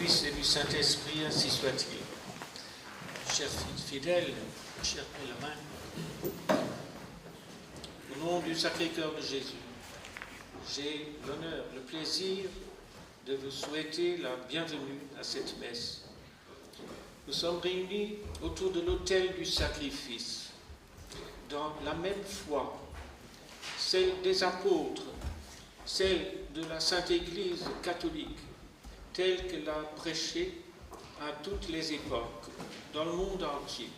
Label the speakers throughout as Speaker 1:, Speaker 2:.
Speaker 1: Fils et du Saint-Esprit, ainsi soit-il. Chers fidèles, chers pèlerins, au nom du Sacré-Cœur de Jésus, j'ai l'honneur, le plaisir de vous souhaiter la bienvenue à cette messe. Nous sommes réunis autour de l'autel du sacrifice, dans la même foi, celle des apôtres, celle de la Sainte Église catholique, telle qu'elle a prêché à toutes les époques, dans le monde entier.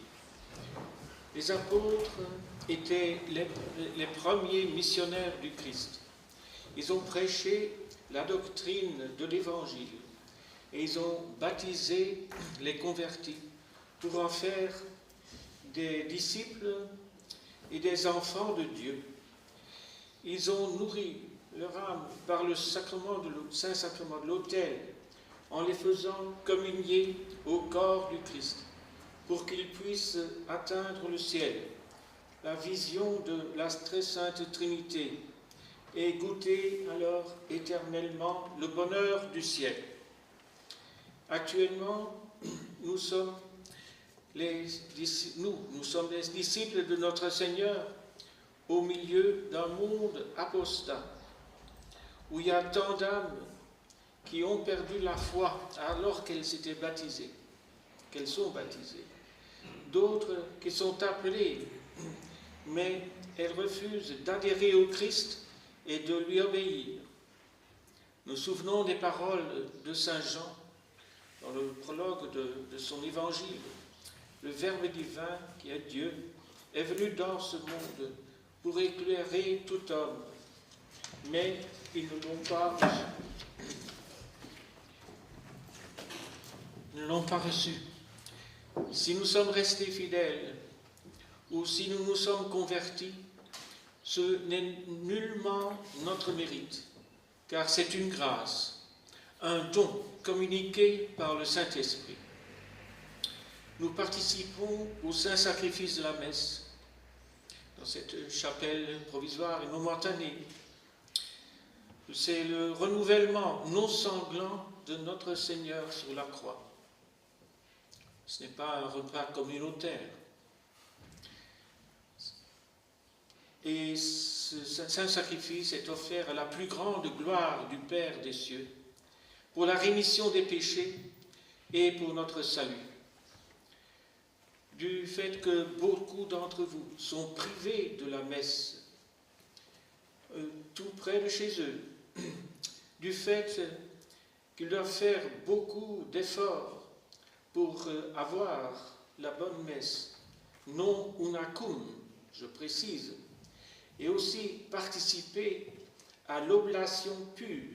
Speaker 1: Les apôtres étaient les premiers missionnaires du Christ. Ils ont prêché la doctrine de l'Évangile et ils ont baptisé les convertis pour en faire des disciples et des enfants de Dieu. Ils ont nourri leur âme par le Saint-Sacrement de l'autel, en les faisant communier au corps du Christ, pour qu'ils puissent atteindre le ciel, la vision de la très sainte Trinité, et goûter alors éternellement le bonheur du ciel. Actuellement, nous sommes les disciples de notre Seigneur au milieu d'un monde apostat, où il y a tant d'âmes qui ont perdu la foi alors qu'elles s'étaient baptisées, qu'elles sont baptisées. D'autres qui sont appelées, mais elles refusent d'adhérer au Christ et de lui obéir. Nous souvenons des paroles de Saint Jean dans le prologue de son évangile. Le Verbe divin, qui est Dieu, est venu dans ce monde pour éclairer tout homme, mais ils ne l'ont pas reçu. Ils ne l'ont pas reçu. Si nous sommes restés fidèles ou si nous nous sommes convertis, ce n'est nullement notre mérite, car c'est une grâce, un don communiqué par le Saint-Esprit. Nous participons au saint sacrifice de la messe, dans cette chapelle provisoire et momentanée. C'est le renouvellement non sanglant de notre Seigneur sur la croix. Ce n'est pas un repas communautaire. Et ce saint sacrifice est offert à la plus grande gloire du Père des cieux, pour la rémission des péchés et pour notre salut. Du fait que beaucoup d'entre vous sont privés de la messe, tout près de chez eux, du fait qu'ils doivent faire beaucoup d'efforts pour avoir la bonne messe, non unacum, je précise, et aussi participer à l'oblation pure.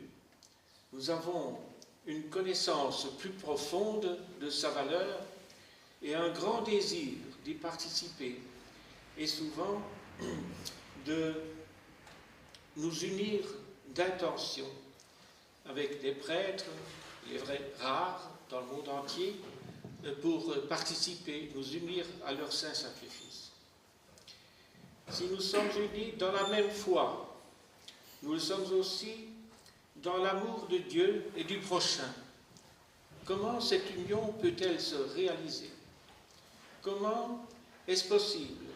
Speaker 1: Nous avons une connaissance plus profonde de sa valeur et un grand désir d'y participer, et souvent de nous unir d'intention avec des prêtres, il est vrai rares dans le monde entier, pour participer, nous unir à leur saint sacrifice. Si nous sommes unis dans la même foi, nous le sommes aussi dans l'amour de Dieu et du prochain. Comment cette union peut-elle se réaliser? Comment est-ce possible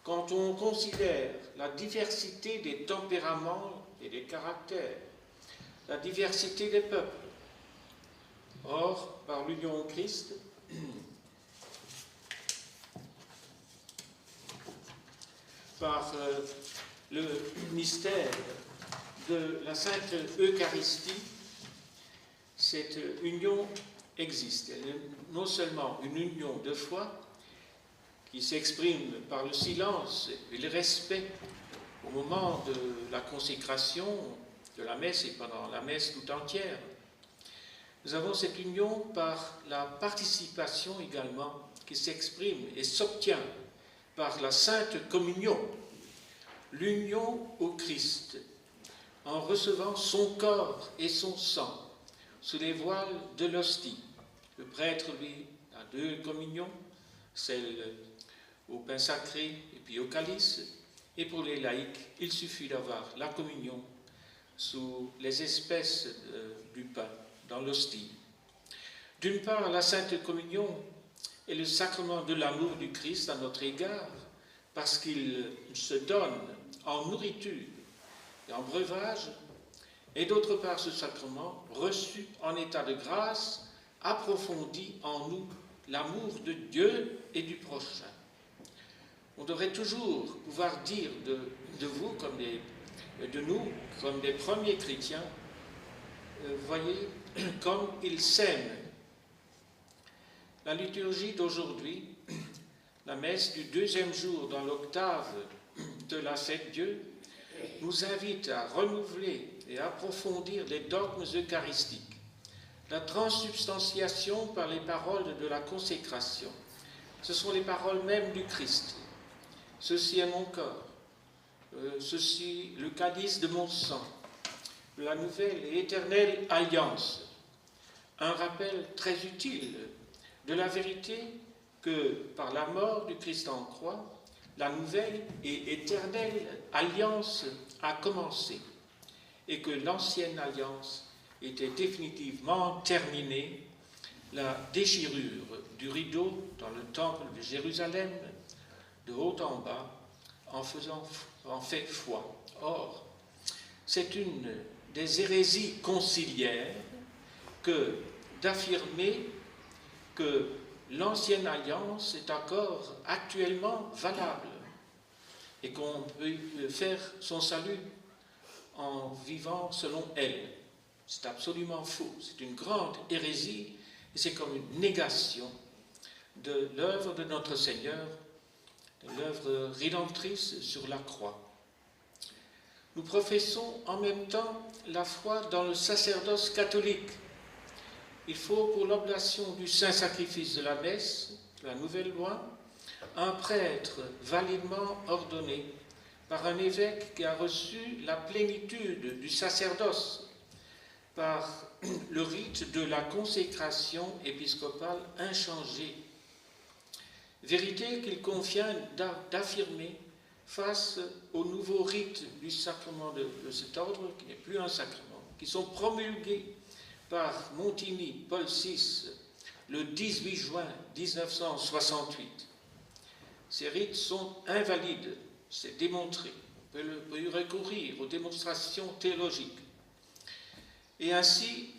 Speaker 1: quand on considère la diversité des tempéraments et des caractères, la diversité des peuples? Or, par l'union au Christ, par le mystère de la Sainte Eucharistie, cette union existe. Elle est non seulement une union de foi qui s'exprime par le silence et le respect au moment de la consécration de la messe et pendant la messe tout entière. Nous avons cette union par la participation également qui s'exprime et s'obtient par la Sainte Communion, l'union au Christ, en recevant son corps et son sang sous les voiles de l'hostie. Le prêtre, lui, a deux communions, celle au pain sacré et puis au calice, et pour les laïcs, il suffit d'avoir la communion sous les espèces du pain, dans l'hostie. D'une part, la Sainte Communion est le sacrement de l'amour du Christ à notre égard, parce qu'il se donne en nourriture et en breuvage, et d'autre part, ce sacrement, reçu en état de grâce, approfondit en nous l'amour de Dieu et du prochain. On devrait toujours pouvoir dire de vous, de nous, comme des premiers chrétiens, voyez, comme ils s'aiment. La liturgie d'aujourd'hui, la messe du deuxième jour dans l'octave de la Fête Dieu, nous invite à renouveler et approfondir les dogmes eucharistiques, la transsubstantiation par les paroles de la consécration. Ce sont les paroles mêmes du Christ. Ceci est mon corps, ceci le calice de mon sang, la nouvelle et éternelle alliance. Un rappel très utile de la vérité que par la mort du Christ en croix, la nouvelle et éternelle alliance a commencé et que l'ancienne alliance était définitivement terminée. La déchirure du rideau dans le temple de Jérusalem, de haut en bas, en fait foi. Or, c'est une des hérésies conciliaires que d'affirmer que l'ancienne alliance est encore actuellement valable et qu'on peut faire son salut en vivant selon elle. C'est absolument faux. C'est une grande hérésie et c'est comme une négation de l'œuvre de notre Seigneur, de l'œuvre rédemptrice sur la croix. Nous professons en même temps la foi dans le sacerdoce catholique. Il faut pour l'oblation du saint sacrifice de la messe, la nouvelle loi, un prêtre validement ordonné par un évêque qui a reçu la plénitude du sacerdoce par le rite de la consécration épiscopale inchangée. Vérité qu'il convient d'affirmer face au nouveau rite du sacrement de cet ordre, qui n'est plus un sacrement, qui sont promulgués par Montigny, Paul VI, le 18 juin 1968. Ces rites sont invalides, c'est démontré. On peut y recourir aux démonstrations théologiques. Et ainsi,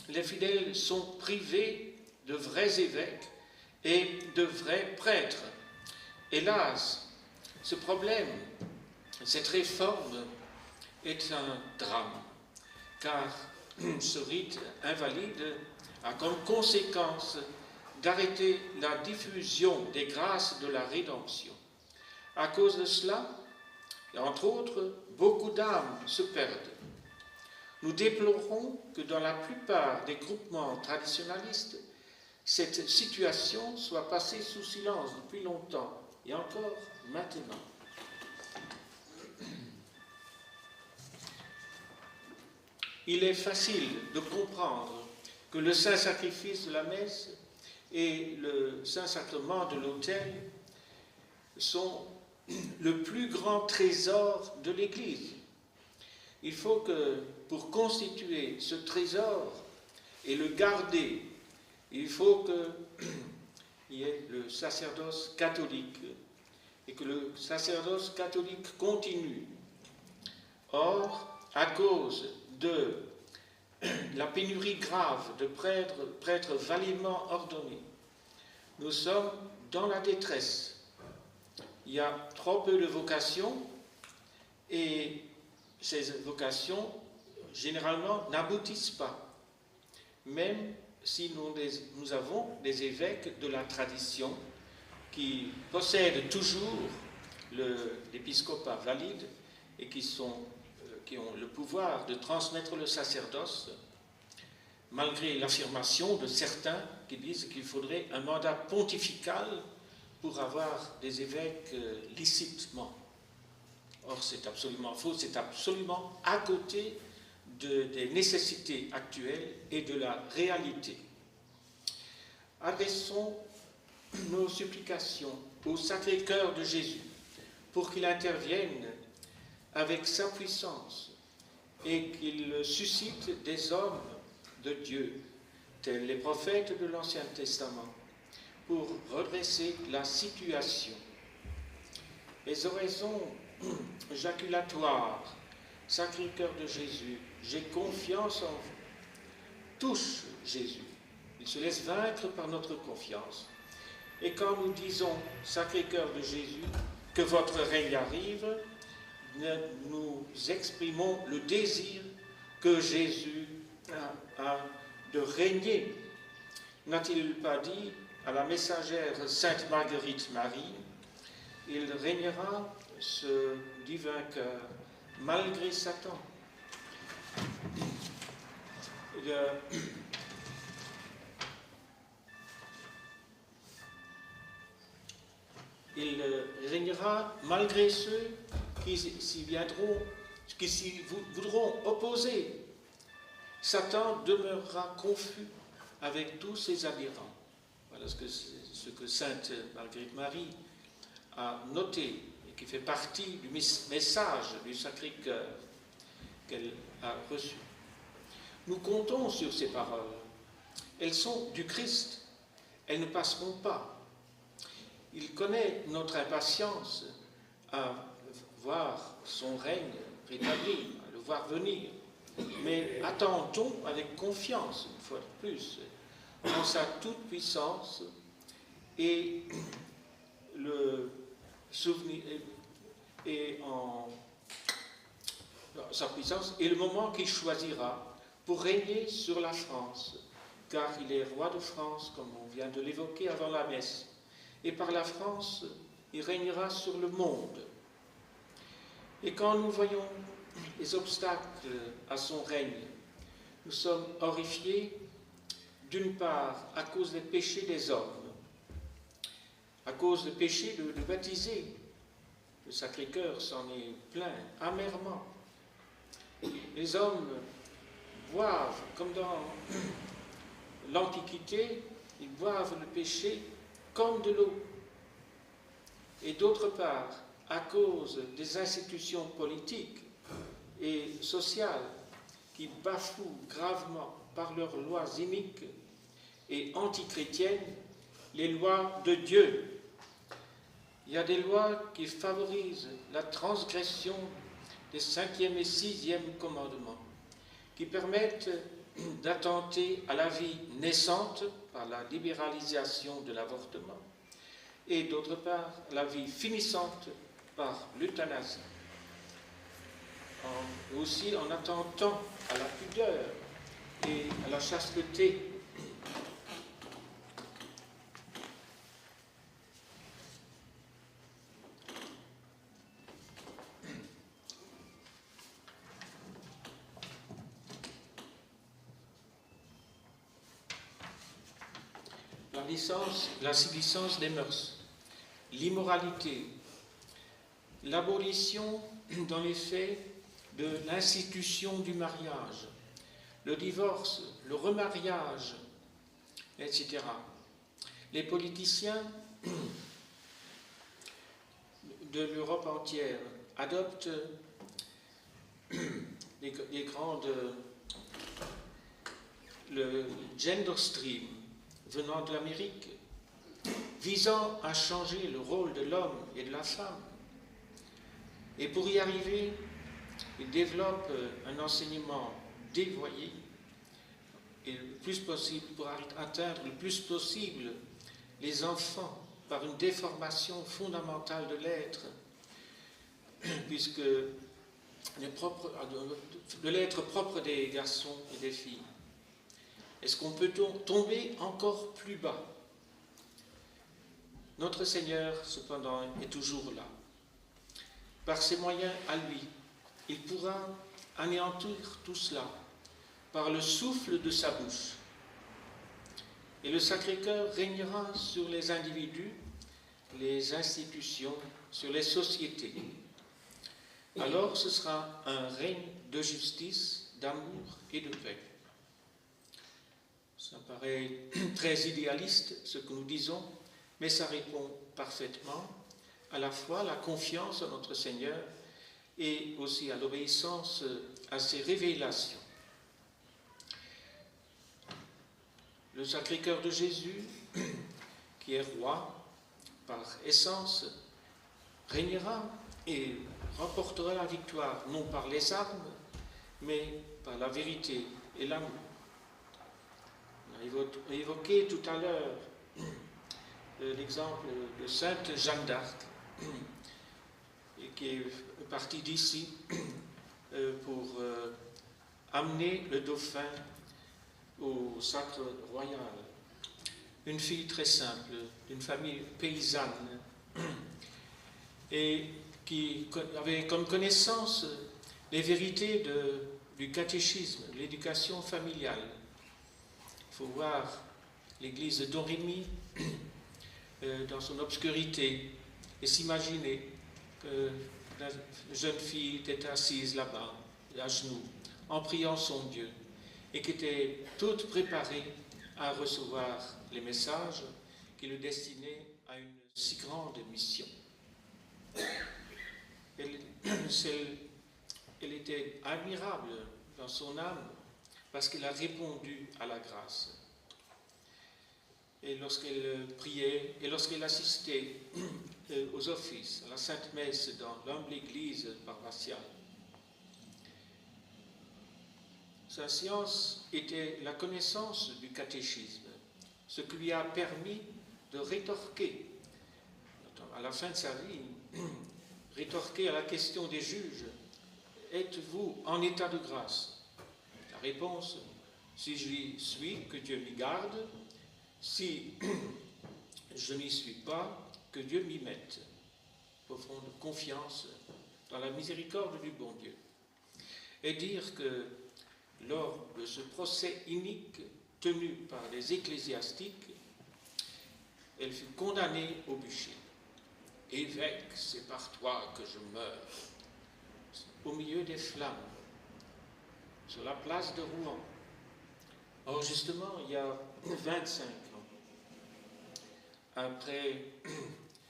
Speaker 1: les fidèles sont privés de vrais évêques et de vrais prêtres. Hélas, ce problème, cette réforme est un drame, car ce rite invalide a comme conséquence d'arrêter la diffusion des grâces de la rédemption. À cause de cela, et entre autres, beaucoup d'âmes se perdent. Nous déplorons que dans la plupart des groupements traditionnalistes, cette situation soit passée sous silence depuis longtemps, et encore maintenant. Il est facile de comprendre que le saint sacrifice de la messe et le saint sacrement de l'autel sont le plus grand trésor de l'Église. Il faut que, pour constituer ce trésor et le garder, il faut qu'il y ait le sacerdoce catholique et que le sacerdoce catholique continue. Or, à cause de la pénurie grave de prêtres validement ordonnés, nous sommes dans la détresse. Il y a trop peu de vocations et ces vocations, généralement, n'aboutissent pas. Même si nous avons des évêques de la tradition qui possèdent toujours l'épiscopat valide et qui ont le pouvoir de transmettre le sacerdoce, malgré l'affirmation de certains qui disent qu'il faudrait un mandat pontifical pour avoir des évêques licitement. Or, c'est absolument faux, c'est absolument à côté des nécessités actuelles et de la réalité. Adressons nos supplications au Sacré-Cœur de Jésus pour qu'il intervienne avec sa puissance et qu'il suscite des hommes de Dieu tels les prophètes de l'Ancien Testament, pour redresser la situation. Les oraisons jaculatoires, Sacré-Cœur de Jésus, j'ai confiance en vous, touchent Jésus. Il se laisse vaincre par notre confiance. Et quand nous disons, Sacré-Cœur de Jésus, que votre règne arrive, nous exprimons le désir que Jésus a de régner. N'a-t-il pas dit à la messagère Sainte Marguerite Marie, il régnera ce divin cœur malgré Satan. Il régnera malgré ceux qui s'y voudront opposer. Satan demeurera confus avec tous ses adhérents. Voilà ce que Sainte Marguerite Marie a noté et qui fait partie du message du Sacré-Cœur qu'elle a reçu. Nous comptons sur ces paroles. Elles sont du Christ. Elles ne passeront pas. Il connaît notre impatience à voir son règne rétabli, à le voir venir. Mais attendons avec confiance, une fois de plus, en sa toute-puissance et le souvenir et en sa puissance et le moment qu'il choisira pour régner sur la France, car il est roi de France, comme on vient de l'évoquer avant la messe. Et par la France, il régnera sur le monde. Et quand nous voyons les obstacles à son règne, nous sommes horrifiés, d'une part, à cause des péchés des hommes, à cause du péché de baptiser. Le Sacré-Cœur s'en est plaint amèrement. Les hommes boivent, comme dans l'Antiquité, ils boivent le péché comme de l'eau. Et d'autre part, à cause des institutions politiques et sociales qui bafouent gravement par leurs lois iniques et antichrétiennes les lois de Dieu. Il y a des lois qui favorisent la transgression des 5e et 6e commandements, qui permettent d'attenter à la vie naissante par la libéralisation de l'avortement et d'autre part la vie finissante par l'euthanasie. Aussi en attentant à la pudeur et à la chasteté. La sénescence des mœurs, l'immoralité, l'abolition dans les faits de l'institution du mariage, le divorce, le remariage, etc. Les politiciens de l'Europe entière adoptent le gender stream venant de l'Amérique, visant à changer le rôle de l'homme et de la femme. Et pour y arriver, ils développent un enseignement dévoyé et le plus possible, pour atteindre le plus possible les enfants par une déformation fondamentale de l'être, puisque de l'être propre des garçons et des filles. Est-ce qu'on peut tomber encore plus bas? Notre Seigneur, cependant, est toujours là. Par ses moyens à lui, il pourra anéantir tout cela par le souffle de sa bouche. Et le Sacré-Cœur régnera sur les individus, les institutions, sur les sociétés. Alors ce sera un règne de justice, d'amour et de paix. Ça paraît très idéaliste ce que nous disons, mais ça répond parfaitement à la fois à la confiance en notre Seigneur et aussi à l'obéissance à ses révélations. le Sacré-Cœur de Jésus, qui est roi par essence, régnera et remportera la victoire, non par les armes, mais par la vérité et l'amour. On a évoqué tout à l'heure l'exemple de Sainte Jeanne d'Arc, et qui est partie d'ici pour amener le dauphin au sacre royal. Une fille très simple, d'une famille paysanne, et qui avait comme connaissance les vérités du catéchisme, l'éducation familiale. Il faut voir l'église de Domremy dans son obscurité et s'imaginer que la jeune fille était assise là-bas, à genoux, en priant son Dieu, et qui était toute préparée à recevoir les messages qui le destinaient à une si grande mission. Elle était admirable dans son âme parce qu'elle a répondu à la grâce. Et lorsqu'elle priait et lorsqu'elle assistait aux offices, à la Sainte Messe dans l'humble église paroissiale, sa science était la connaissance du catéchisme, ce qui lui a permis de rétorquer, à la fin de sa vie, rétorquer à la question des juges: êtes-vous en état de grâce? La réponse: si j'y suis, que Dieu m'y garde; si je n'y suis pas, que Dieu m'y mette. Profonde confiance dans la miséricorde du bon Dieu. Et dire que lors de ce procès inique tenu par les ecclésiastiques, elle fut condamnée au bûcher. Évêque, c'est par toi que je meurs. Au milieu des flammes, sur la place de Rouen. Or, justement, il y a 25 ans, après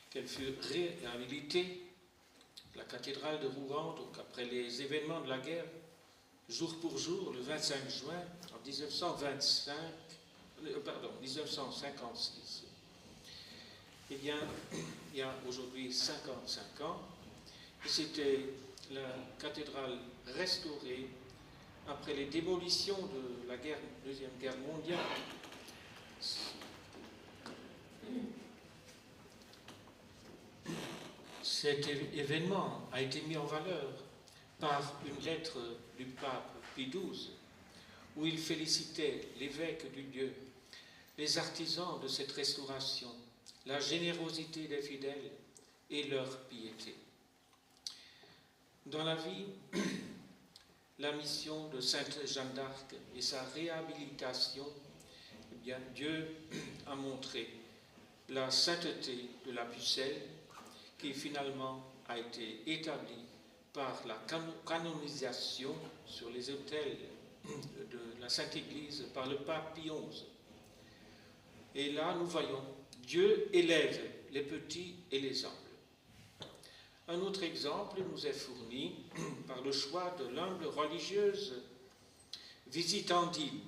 Speaker 1: qu'elle fut réhabilitée, la cathédrale de Rouen, donc après les événements de la guerre, jour pour jour, le 25 juin en 1956, eh bien, il y a aujourd'hui 55 ans, et c'était la cathédrale restaurée après les démolitions de la Deuxième Guerre mondiale. Cet événement a été mis en valeur par une lettre du pape Pie XII, où il félicitait l'évêque du Dieu, les artisans de cette restauration, la générosité des fidèles et leur piété. Dans la vie, la mission de Sainte Jeanne d'Arc et sa réhabilitation, eh bien, Dieu a montré la sainteté de la pucelle qui finalement a été établie par la canonisation sur les autels de la Sainte Église par le pape Pie XI. Et là, nous voyons, Dieu élève les petits et les humbles. Un autre exemple nous est fourni par le choix de l'humble religieuse visitandine,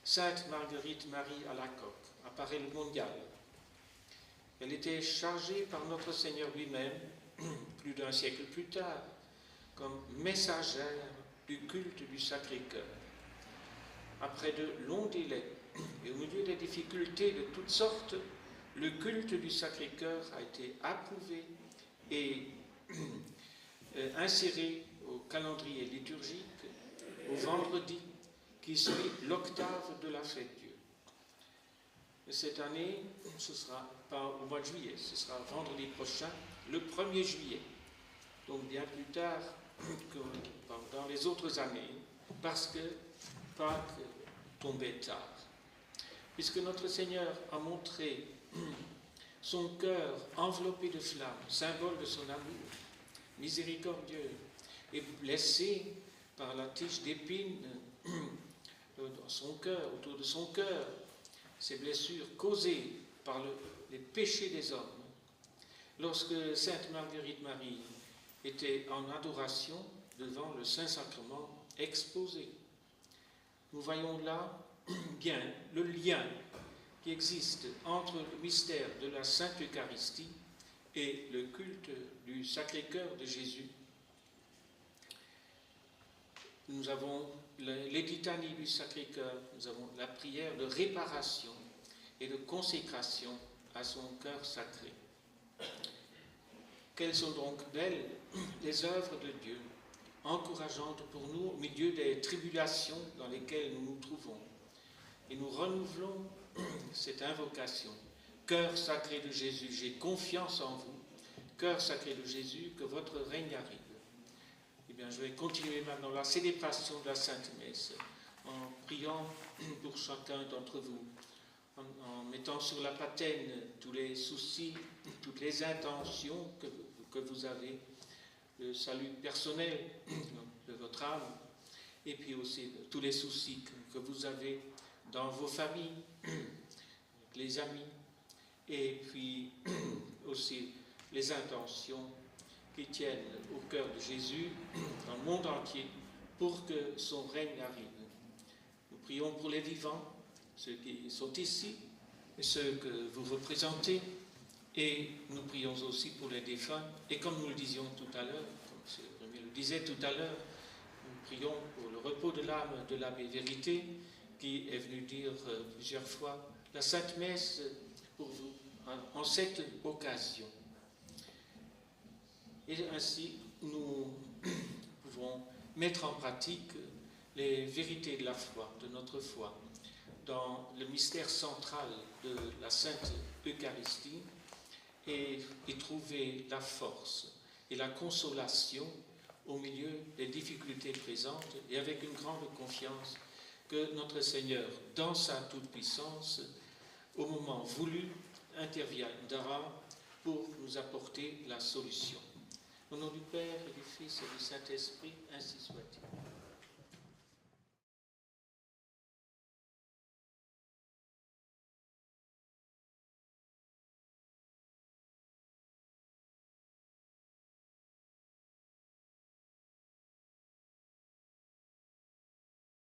Speaker 1: Sainte Marguerite Marie Alacoque, à Paray-le-Monial. Elle était chargée par notre Seigneur lui-même, plus d'un siècle plus tard, comme messagère du culte du Sacré-Cœur. Après de longs délais et au milieu des difficultés de toutes sortes, le culte du Sacré-Cœur a été approuvé et inséré au calendrier liturgique au vendredi qui suit l'octave de la fête Dieu. Et cette année, ce ne sera pas au mois de juillet, ce sera vendredi prochain, le 1er juillet. Donc bien plus tard que dans les autres années, parce que Pâques tombait tard. Puisque notre Seigneur a montré son cœur enveloppé de flammes, symbole de son amour, miséricordieux, et blessé par la tige d'épines dans son cœur, autour de son cœur, ces blessures causées par les péchés des hommes. Lorsque Sainte Marguerite Marie était en adoration devant le Saint-Sacrement exposé, nous voyons là bien le lien qui existe entre le mystère de la Sainte Eucharistie et le culte du Sacré-Cœur de Jésus. Nous avons les litanies du Sacré-Cœur, nous avons la prière de réparation et de consécration à son cœur sacré. Quelles sont donc belles les œuvres de Dieu, encourageantes pour nous au milieu des tribulations dans lesquelles nous nous trouvons. Et nous renouvelons cette invocation. Cœur sacré de Jésus, j'ai confiance en vous. Cœur sacré de Jésus, que votre règne arrive. Eh bien, je vais continuer maintenant la célébration de la Sainte Messe en priant pour chacun d'entre vous, en mettant sur la patène tous les soucis, toutes les intentions que vous avez, le salut personnel de votre âme, et puis aussi tous les soucis que vous avez dans vos familles, les amis, et puis aussi les intentions qui tiennent au cœur de Jésus dans le monde entier pour que son règne arrive. Nous prions pour les vivants, ceux qui sont ici, et ceux que vous représentez, et nous prions aussi pour les défunts. Et comme nous le disions tout à l'heure, comme M. Rémy le disait tout à l'heure, nous prions pour le repos de l'âme de l'abbé Vérité, qui est venu dire plusieurs fois la Sainte Messe pour vous en cette occasion. Et ainsi, nous pouvons mettre en pratique les vérités de la foi, de notre foi, dans le mystère central de la Sainte Eucharistie et trouver la force et la consolation au milieu des difficultés présentes et avec une grande confiance que notre Seigneur, dans sa toute-puissance, au moment voulu, interviendra pour nous apporter la solution. Au nom du Père et du Fils et du Saint-Esprit, ainsi soit-il.